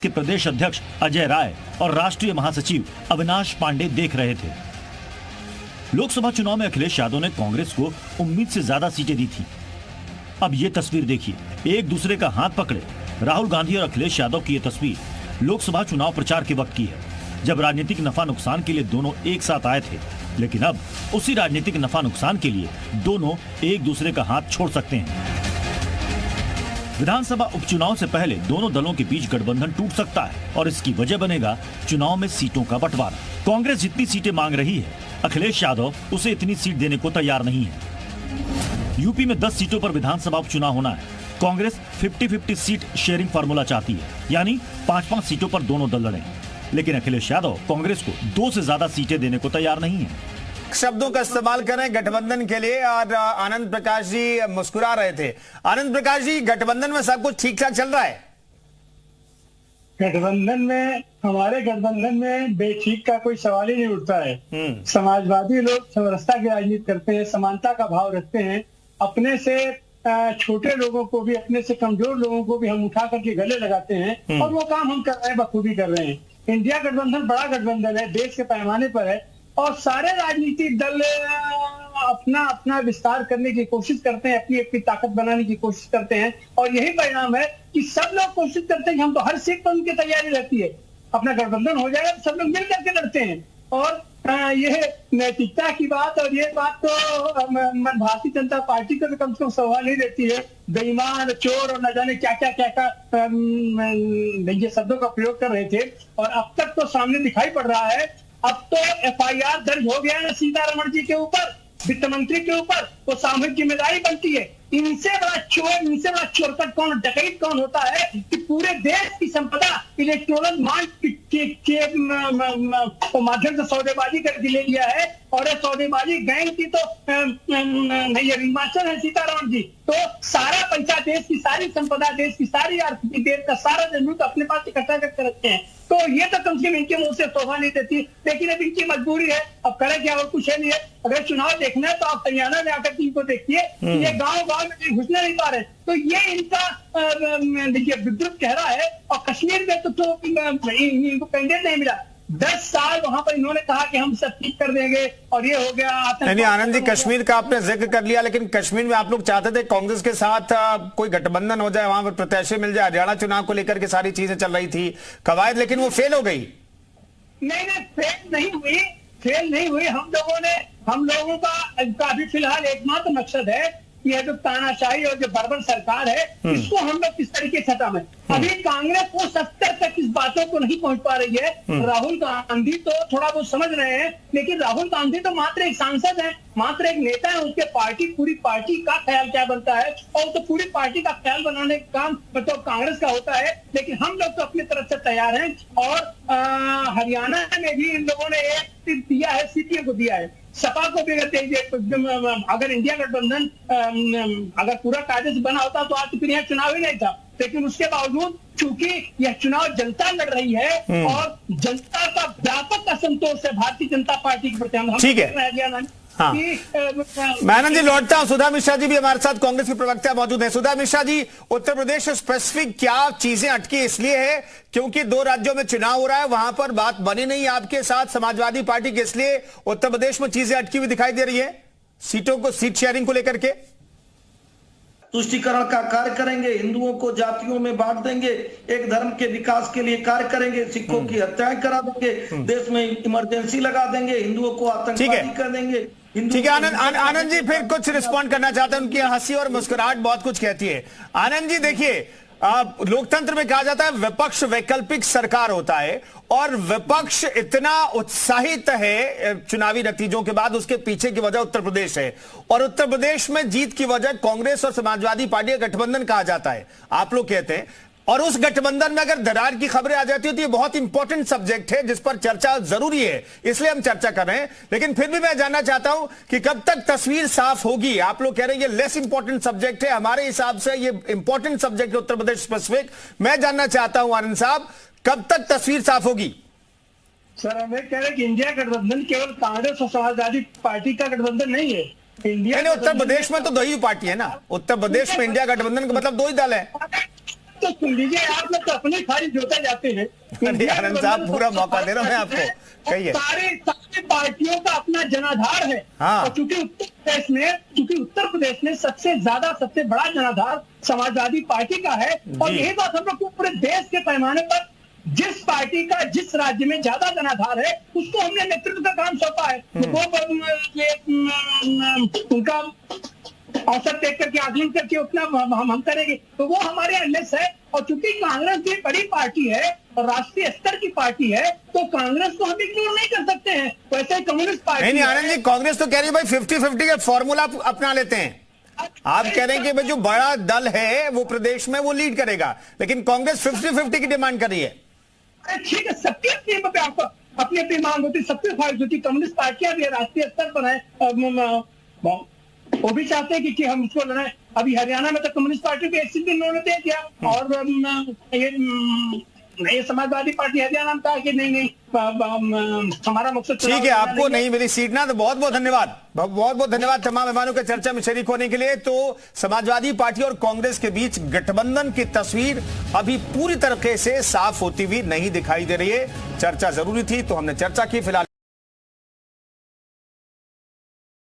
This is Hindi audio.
के प्रदेश अध्यक्ष अजय राय और राष्ट्रीय महासचिव अविनाश पांडे देख रहे थे। लोकसभा चुनाव में अखिलेश यादव ने कांग्रेस को उम्मीद से ज्यादा सीटें दी थी। अब ये तस्वीर देखिए, एक दूसरे का हाथ पकड़े राहुल गांधी और अखिलेश यादव की ये तस्वीर लोकसभा चुनाव प्रचार के वक्त की है, जब राजनीतिक नफा नुकसान के लिए दोनों एक साथ आए थे। लेकिन अब उसी राजनीतिक नफा नुकसान के लिए दोनों एक दूसरे का हाथ छोड़ सकते हैं। विधानसभा उपचुनाव से पहले दोनों दलों के बीच गठबंधन टूट सकता है और इसकी वजह बनेगा चुनाव में सीटों का बंटवारा। कांग्रेस जितनी सीटें मांग रही है, अखिलेश यादव उसे इतनी सीट देने को तैयार नहीं है। यूपी में 10 सीटों पर विधानसभा उपचुनाव होना है। कांग्रेस 50-50 सीट शेयरिंग फार्मूला चाहती है, यानी 5-5 सीटों पर दोनों दल लड़ें। लेकिन अखिलेश यादव कांग्रेस को 2 से ज्यादा सीटें देने को तैयार नहीं है। शब्दों का इस्तेमाल करें गठबंधन के लिए, और आनंद प्रकाश जी मुस्कुरा रहे थे। आनंद प्रकाश जी, गठबंधन में सब कुछ ठीक ठाक चल रहा है? गठबंधन में, हमारे गठबंधन में बेठीक का कोई सवाल ही नहीं उठता है। समाजवादी लोग समरसता की राजनीति करते हैं, समानता का भाव रखते हैं। अपने से छोटे लोगों को भी, अपने से कमजोर लोगों को भी हम उठा करके गले लगाते हैं, और वो काम हम कर रहे हैं, बखूबी कर रहे हैं। इंडिया गठबंधन बड़ा गठबंधन है, देश के पैमाने पर है, और सारे राजनीतिक दल अपना अपना विस्तार करने की कोशिश करते हैं, अपनी अपनी ताकत बनाने की कोशिश करते हैं, और यही परिणाम है कि सब लोग कोशिश करते हैं कि हम तो हर सीट पर उनकी तैयारी रहती है। अपना गठबंधन हो जाएगा तो सब लोग मिल करके लड़ते हैं। और यह नैतिकता की बात, और ये बात तो भारतीय जनता पार्टी को तो कम से कम सवाल नहीं देती है। बेईमान, चोर और न जाने क्या क्या ये शब्दों का प्रयोग कर रहे थे, और अब तक तो सामने दिखाई पड़ रहा है। अब तो FIR दर्ज हो गया है सीतारमण जी के ऊपर, वित्त मंत्री के ऊपर। वो सामूहिक जिम्मेदारी बनती है। इनसे बड़ा चोर, इनसे बड़ा चोरकट कौन, डकैत कौन होता है कि पूरे देश की संपदा इलेक्ट्रॉनिक मांग के माध्यम से सौदेबाजी करके ले लिया है। और ये सौदेबाजी गैंग की तो नहीं, हिमाचल है सीतारमण जी। तो सारा पैसा, देश की सारी संपदा, देश की सारी आर्थिक, देश का सारा जनून अपने पास इकट्ठा करके रखते हैं। तो ये तो कम से कम इनके मुंह से शोभा नहीं देती। लेकिन अब इनकी मजबूरी है, अब करें क्या, और कुछ है नहीं है। अगर चुनाव देखना है तो आप हरियाणा में आकर इनको देखिए, ये गांव गांव में घुसने नहीं पा रहे। तो ये इनका देखिए विद्रुप चेहरा है। और कश्मीर में तो इनको कैंडिडेट नहीं मिला। 10 साल वहां पर इन्होंने कहा कि हम सब ठीक कर देंगे, और ये हो गया। नहीं आनंद जी, कश्मीर का आपने जिक्र कर लिया, लेकिन कश्मीर में आप लोग चाहते थे कांग्रेस के साथ कोई गठबंधन हो जाए, वहां पर प्रत्याशी मिल जाए। हरियाणा चुनाव को लेकर के सारी चीजें चल रही थी कवायद, लेकिन वो फेल हो गई। नहीं, फेल नहीं हुई। हम लोगों का अभी फिलहाल एकमात्र मकसद है कि यह जो तानाशाही और जो बर्बर सरकार है, इसको हम लोग किस तरीके से हटाएं। अभी कांग्रेस वो 70 तक इस बातों को नहीं पहुंच पा रही है। राहुल गांधी तो थोड़ा बहुत समझ रहे हैं, लेकिन राहुल गांधी तो मात्र एक सांसद है, मात्र एक नेता है। उसके पूरी पार्टी का ख्याल क्या बनता है, और तो पूरी पार्टी का ख्याल बनाने का काम तो कांग्रेस का होता है। लेकिन हम लोग तो अपनी तरफ से तैयार हैं, और हरियाणा में भी इन लोगों ने एक सीट दिया है, सीपीएम को दिया है। सपा को भी अगर इंडिया गठबंधन अगर पूरा कायदे से बना होता तो आज तो फिर यहाँ चुनाव ही नहीं था। लेकिन उसके बावजूद चूंकि यह चुनाव जनता लड़ रही है, और जनता का व्यापक असंतोष है भारतीय जनता पार्टी के प्रति। ठीक है, हाँ। मैं आनंद जी लौटता हूं। सुधा मिश्रा जी भी हमारे साथ कांग्रेस के प्रवक्ता मौजूद हैं। सुधा मिश्रा जी, उत्तर प्रदेश स्पेसिफिक क्या चीजें अटकी इसलिए है क्योंकि 2 राज्यों में चुनाव हो रहा है, वहां पर बात बनी नहीं आपके साथ समाजवादी पार्टी के, इसलिए उत्तर प्रदेश में चीजें अटकी हुई दिखाई दे रही है सीटों को, सीट शेयरिंग को लेकर के? तुष्टिकरण का कार्य करेंगे, हिंदुओं को जातियों में बांट देंगे, एक धर्म के विकास के लिए कार्य करेंगे, सिखों की हत्याएं करा देंगे, देश में इमरजेंसी लगा देंगे, हिंदुओं को आतंकवादी कर देंगे। ठीक है आनंद जी, फिर कुछ रिस्पॉन्ड करना चाहते हैं। उनकी हंसी और मुस्कुराहट बहुत कुछ कहती है। आनंद जी देखिए, लोकतंत्र में कहा जाता है विपक्ष वैकल्पिक सरकार होता है, और विपक्ष इतना उत्साहित है चुनावी नतीजों के बाद, उसके पीछे की वजह उत्तर प्रदेश है। और उत्तर प्रदेश में जीत की वजह कांग्रेस और समाजवादी पार्टी का गठबंधन कहा जाता है, आप लोग कहते हैं। और उस गठबंधन में अगर दरार की खबरें आ जाती है तो ये बहुत इंपॉर्टेंट सब्जेक्ट है जिस पर चर्चा जरूरी है, इसलिए हम चर्चा कर रहे हैं। लेकिन फिर भी मैं जानना चाहता हूं कि कब तक तस्वीर साफ होगी? आप लोग कह रहे हैं ये लेस इंपॉर्टेंट सब्जेक्ट है, हमारे हिसाब से ये इंपॉर्टेंट सब्जेक्ट है उत्तर प्रदेश स्पेसिफिक। मैं जानना चाहता हूं आनंद साहब, कब तक तस्वीर साफ होगी? सर, हमें कह रहे हैं कि इंडिया गठबंधन केवल कांग्रेस और समाजवादी पार्टी का गठबंधन नहीं है। इंडिया उत्तर प्रदेश में तो 2 ही पार्टी है ना, उत्तर प्रदेश में इंडिया गठबंधन का मतलब 2 ही दल है। तो सुन लीजिए, आप लोग तो अपने खाली जोते जाते हैं। अरे आनंद साहब, पूरा मौका दे रहा हूं मैं आपको, कहिए। सारी पार्टियों का अपना जनाधार है। हाँ। और चूंकि उत्तर प्रदेश में सबसे बड़ा जनाधार समाजवादी पार्टी का है, और यही बात हम लोग को पूरे देश के पैमाने पर जिस पार्टी का जिस राज्य में ज्यादा जनाधार है उसको हमने नेतृत्व का काम सौंपा है। वो उनका औसत देख करके आकलन करके उतना हम करेंगे, तो वो हमारे एमएस है। और चूंकि कांग्रेस भी बड़ी पार्टी है और राष्ट्रीय स्तर की पार्टी है, तो कांग्रेस को हम इग्नोर नहीं कर सकते हैं। वैसे कम्युनिस्ट पार्टी नहीं आनंद जी, कांग्रेस तो कह रही है भाई 50-50 का फॉर्मूला अपना लेते हैं। आप कह रहे हैं कि भाई जो बड़ा दल है वो प्रदेश में वो लीड करेगा, लेकिन कांग्रेस 50-50 की डिमांड कर रही है। ठीक है, सबकी अपनी अपनी मांग होती, सबकी ख्वाहिश होती। कम्युनिस्ट पार्टियां भी राष्ट्रीय स्तर पर है, वो भी चाहते हैं कि हम उसको लड़ाएं। अभी हरियाणा में तो कम्युनिस्ट पार्टी को एक सीट भी उन्होंने दे दिया, और ये समाजवादी पार्टी हरियाणा में कहा कि नहीं हमारा मकसद। ठीक है, आपको नहीं मिली सीट ना, तो बहुत बहुत धन्यवाद, बहुत बहुत धन्यवाद तमाम मेहमानों के चर्चा में शरीक होने के लिए। तो समाजवादी पार्टी और कांग्रेस के बीच गठबंधन की तस्वीर अभी पूरी तरीके से साफ होती हुई नहीं दिखाई दे रही है। चर्चा जरूरी थी तो हमने चर्चा की। फिलहाल